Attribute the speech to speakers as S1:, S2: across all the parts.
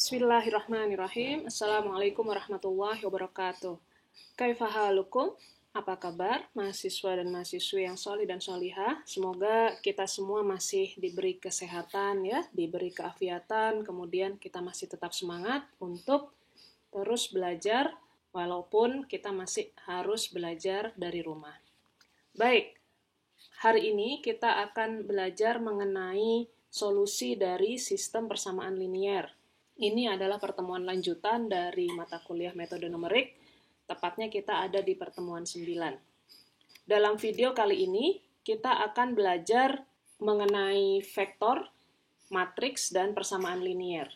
S1: Bismillahirrahmanirrahim. Assalamualaikum warahmatullahi wabarakatuh. Kaifa halukum? Apa kabar mahasiswa dan mahasiswi yang solih dan solihah? Semoga kita semua masih diberi kesehatan ya, diberi keafiatan, kemudian kita masih tetap semangat untuk terus belajar walaupun kita masih harus belajar dari rumah. Baik, hari ini kita akan belajar mengenai solusi dari sistem persamaan linier. Ini adalah pertemuan lanjutan dari mata kuliah metode numerik, tepatnya kita ada di pertemuan 9. Dalam video kali ini, kita akan belajar mengenai vektor, matriks, dan persamaan linier.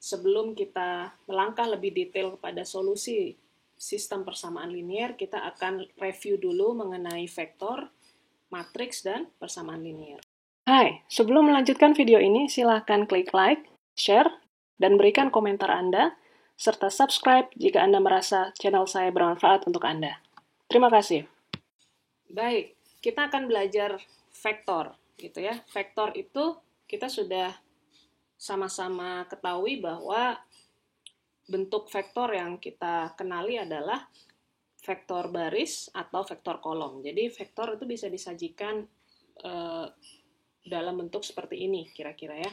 S1: Sebelum kita melangkah lebih detail kepada solusi sistem persamaan linier, kita akan review dulu mengenai vektor, matriks, dan persamaan linier. Hai, sebelum melanjutkan video ini, silahkan klik like, share, dan berikan komentar Anda, serta subscribe jika Anda merasa channel saya bermanfaat untuk Anda. Terima kasih. Baik, kita akan belajar vektor, gitu ya. Vektor itu kita sudah sama-sama ketahui bahwa bentuk vektor yang kita kenali adalah vektor baris atau vektor kolom. Jadi vektor itu bisa disajikan dalam bentuk seperti ini, kira-kira ya.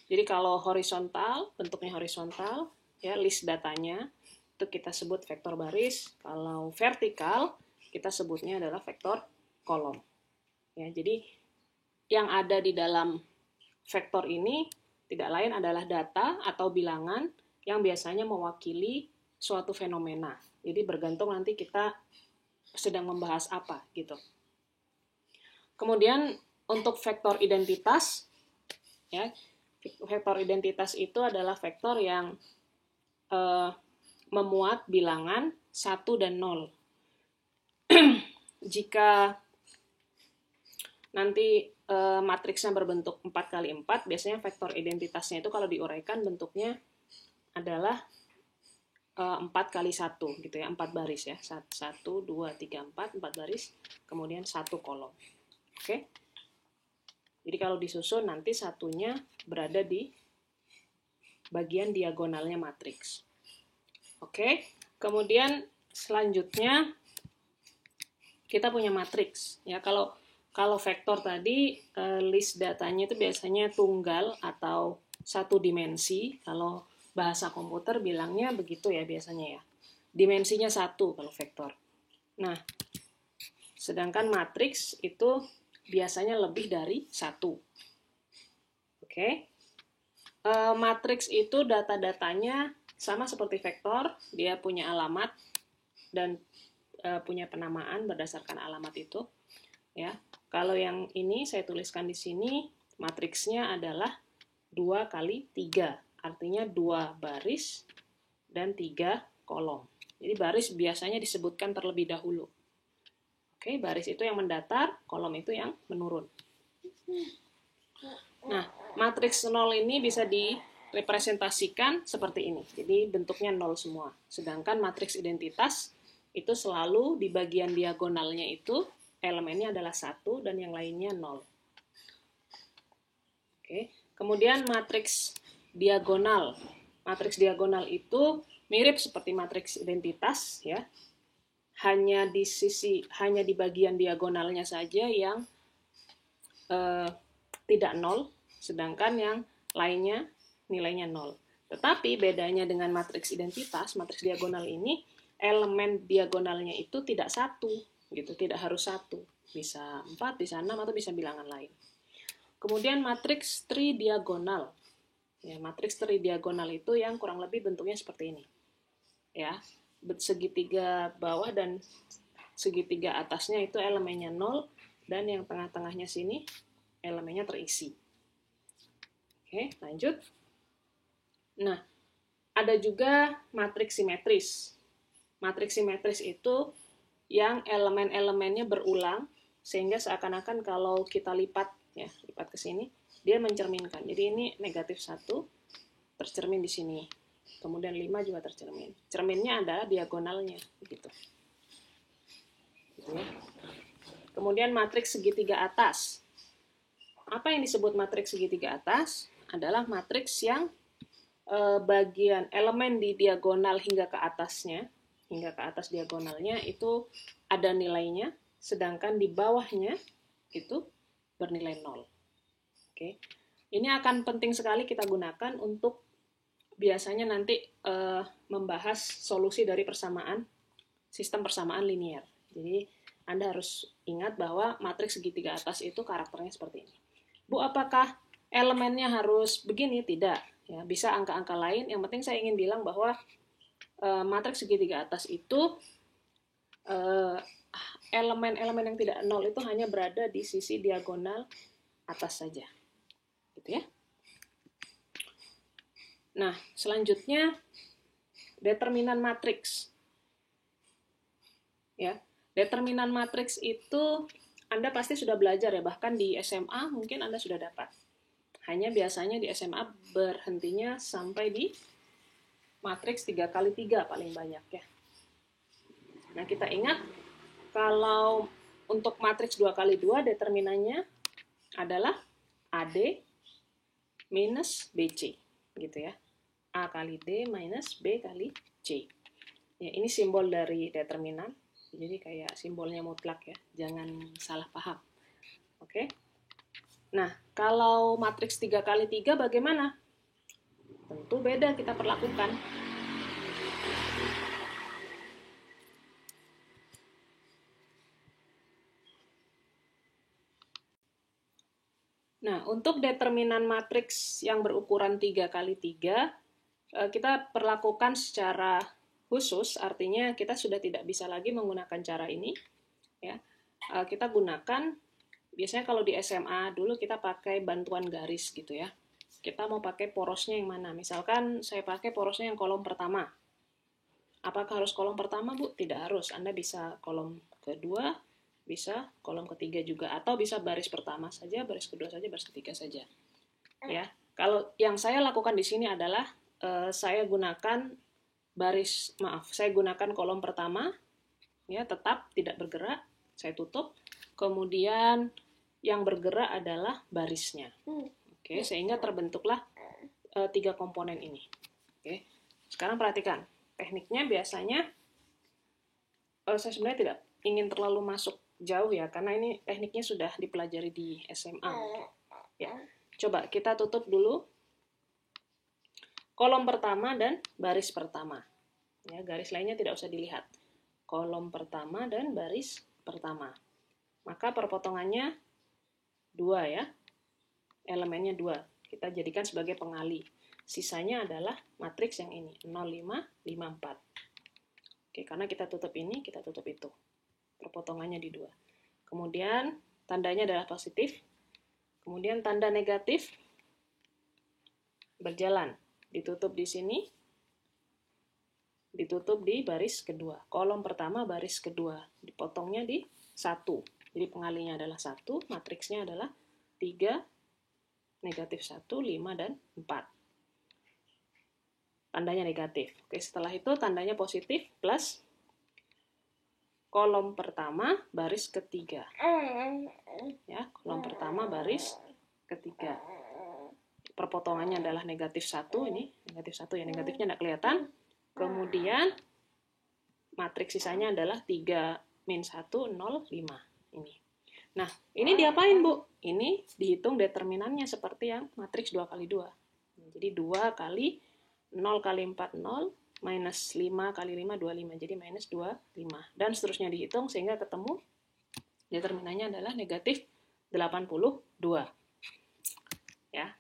S1: Jadi kalau horizontal, bentuknya horizontal, ya list datanya, itu kita sebut vektor baris. Kalau vertikal, kita sebutnya adalah vektor kolom. Ya, jadi yang ada di dalam vektor ini tidak lain adalah data atau bilangan yang biasanya mewakili suatu fenomena. Jadi bergantung nanti kita sedang membahas apa gitu. Kemudian untuk vektor identitas, ya, vektor identitas itu adalah vektor yang memuat bilangan 1 dan 0. Jika nanti matriksnya berbentuk 4 kali 4, biasanya vektor identitasnya itu kalau diuraikan bentuknya adalah 4 kali 1, gitu ya, 4 baris ya. 1, 2, 3, 4 baris, kemudian 1 kolom. Oke? Jadi kalau disusun nanti satunya berada di bagian diagonalnya matriks. Oke, kemudian selanjutnya kita punya matriks. Ya, kalau vektor tadi list datanya itu biasanya tunggal atau satu dimensi. Kalau bahasa komputer bilangnya begitu ya biasanya ya. Dimensinya 1 kalau vektor. Nah, sedangkan matriks itu biasanya lebih dari 1. Oke. Matriks itu data-datanya sama seperti vektor, dia punya alamat dan punya penamaan berdasarkan alamat itu. Ya. Kalau yang ini saya tuliskan di sini, matriksnya adalah 2 kali 3, artinya 2 baris dan 3 kolom. Jadi baris biasanya disebutkan terlebih dahulu. Oke, baris itu yang mendatar, kolom itu yang menurun. Nah, matriks 0 ini bisa direpresentasikan seperti ini. Jadi bentuknya 0 semua. Sedangkan matriks identitas itu selalu di bagian diagonalnya itu elemennya adalah 1 dan yang lainnya 0. Oke. Kemudian matriks diagonal. Matriks diagonal itu mirip seperti matriks identitas ya. Hanya di bagian diagonalnya saja yang tidak 0, sedangkan yang lainnya nilainya 0. Tetapi bedanya dengan matriks identitas, matriks diagonal ini, elemen diagonalnya itu tidak 1, gitu, tidak harus 1. Bisa 4, bisa 6, atau bisa bilangan lain. Kemudian matriks tridiagonal. Ya, matriks tridiagonal itu yang kurang lebih bentuknya seperti ini. Ya, segitiga bawah dan segitiga atasnya itu elemennya 0 dan yang tengah-tengahnya sini elemennya terisi. Oke, lanjut. Nah, ada juga matriks simetris. Matriks simetris itu yang elemen-elemennya berulang sehingga seakan-akan kalau kita lipat ke sini, dia mencerminkan. Jadi ini negatif 1 tercermin di sini. Kemudian 5 juga tercermin. Cerminnya adalah diagonalnya, begitu. Gitu ya. Kemudian matriks segitiga atas. Apa yang disebut matriks segitiga atas? Adalah matriks yang bagian elemen di diagonal hingga ke atasnya, hingga ke atas diagonalnya itu ada nilainya, sedangkan di bawahnya itu bernilai 0. Oke. Ini akan penting sekali kita gunakan untuk biasanya nanti membahas solusi dari persamaan, sistem persamaan linear. Jadi Anda harus ingat bahwa matriks segitiga atas itu karakternya seperti ini. Bu, apakah elemennya harus begini? Tidak. Ya, bisa angka-angka lain. Yang penting saya ingin bilang bahwa matriks segitiga atas itu elemen-elemen yang tidak nol itu hanya berada di sisi diagonal atas saja. Gitu ya. Nah, selanjutnya determinan matriks. Ya, determinan matriks itu Anda pasti sudah belajar ya, bahkan di SMA mungkin Anda sudah dapat. Hanya biasanya di SMA berhentinya sampai di matriks 3x3 paling banyak ya. Nah, kita ingat kalau untuk matriks 2x2 determinannya adalah AD minus BC gitu ya. A kali D minus B kali C. Ya, ini simbol dari determinan. Jadi kayak simbolnya mutlak ya. Jangan salah paham. Oke. Nah, kalau matriks 3x3 bagaimana? Tentu beda kita perlakukan. Nah, untuk determinan matriks yang berukuran 3x3, kita perlakukan secara khusus, artinya kita sudah tidak bisa lagi menggunakan cara ini. Ya. Kita gunakan, biasanya kalau di SMA dulu kita pakai bantuan garis gitu ya. Kita mau pakai porosnya yang mana? Misalkan saya pakai porosnya yang kolom pertama. Apakah harus kolom pertama, Bu? Tidak harus. Anda bisa kolom kedua, bisa kolom ketiga juga, atau bisa baris pertama saja, baris kedua saja, baris ketiga saja. Ya, kalau yang saya lakukan di sini adalah saya gunakan saya gunakan kolom pertama, ya tetap tidak bergerak, saya tutup. Kemudian yang bergerak adalah barisnya. Oke, sehingga terbentuklah 3 komponen ini. Oke, sekarang perhatikan tekniknya biasanya. Saya sebenarnya tidak ingin terlalu masuk jauh ya, karena ini tekniknya sudah dipelajari di SMA. Ya, coba kita tutup dulu kolom pertama dan baris pertama. Ya, garis lainnya tidak usah dilihat. Kolom pertama dan baris pertama. Maka perpotongannya 2 ya. Elemennya 2. Kita jadikan sebagai pengali. Sisanya adalah matriks yang ini, 0, 5, 5, 4. Oke, karena kita tutup ini, kita tutup itu. Perpotongannya di 2. Kemudian tandanya adalah positif. Kemudian tanda negatif berjalan. Ditutup di sini, ditutup di baris kedua. Kolom pertama, baris kedua. Dipotongnya di 1. Jadi pengalinya adalah 1, matriksnya adalah 3, negatif 1, 5, dan 4. Tandanya negatif. Oke, setelah itu tandanya positif plus kolom pertama baris ketiga. Ya, kolom pertama baris ketiga. Perpotongannya adalah negatif 1 ini, negatif 1 ya, negatifnya tidak kelihatan. Kemudian matriks sisanya adalah 3 min 1 0 5 ini. Nah, ini diapain, Bu? Ini dihitung determinannya seperti yang matriks 2x2. Jadi 2 kali 0 kali 4, 0, minus 5 kali 5, 25. Jadi minus 25. Dan seterusnya dihitung sehingga ketemu determinannya adalah negatif 82. Ya,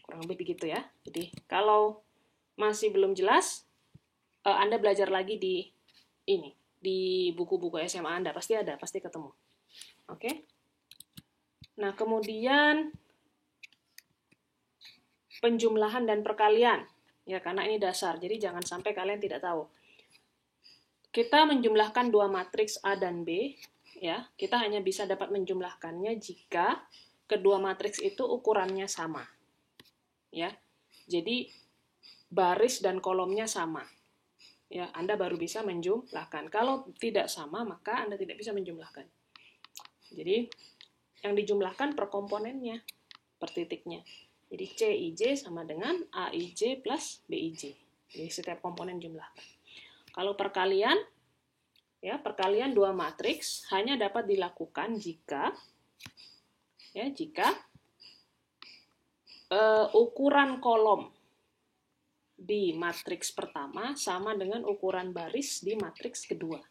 S1: kurang lebih begitu ya. Jadi kalau masih belum jelas, Anda belajar lagi di buku-buku SMA Anda. Pasti ada, pasti ketemu. Oke? Nah, kemudian penjumlahan dan perkalian. Ya, karena ini dasar, jadi jangan sampai kalian tidak tahu. Kita menjumlahkan 2 matriks A dan B, ya. Kita hanya bisa dapat menjumlahkannya jika kedua matriks itu ukurannya sama. Ya. Jadi baris dan kolomnya sama. Ya, Anda baru bisa menjumlahkan. Kalau tidak sama, maka Anda tidak bisa menjumlahkan. Jadi yang dijumlahkan per komponennya, per titiknya. Jadi CIJ sama dengan AIJ plus BIJ. Jadi setiap komponen jumlahkan. Kalau perkalian, ya perkalian dua matriks hanya dapat dilakukan jika ukuran kolom di matriks pertama sama dengan ukuran baris di matriks kedua.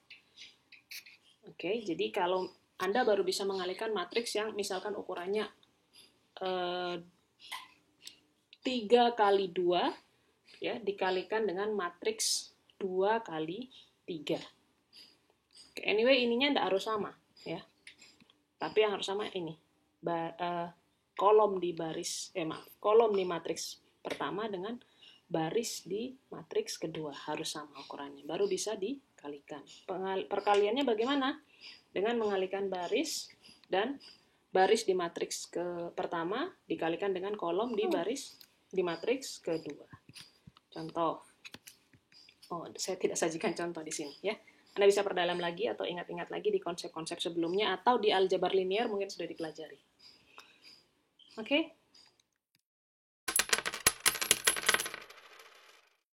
S1: Oke, jadi kalau Anda baru bisa mengalihkan matriks yang misalkan ukurannya 3 kali 2 ya, dikalikan dengan matriks 2 kali 3. Oke, anyway, ininya tidak harus sama ya. Tapi yang harus sama ini. Kolom di matriks pertama dengan baris di matriks kedua harus sama ukurannya, baru bisa dikalikan. Perkaliannya bagaimana? Dengan mengalihkan baris dan baris di matriks pertama dikalikan dengan kolom di baris di matriks kedua. Contoh. Saya tidak sajikan contoh di sini ya. Anda bisa perdalam lagi atau ingat-ingat lagi di konsep-konsep sebelumnya atau di aljabar linier mungkin sudah dipelajari. Oke?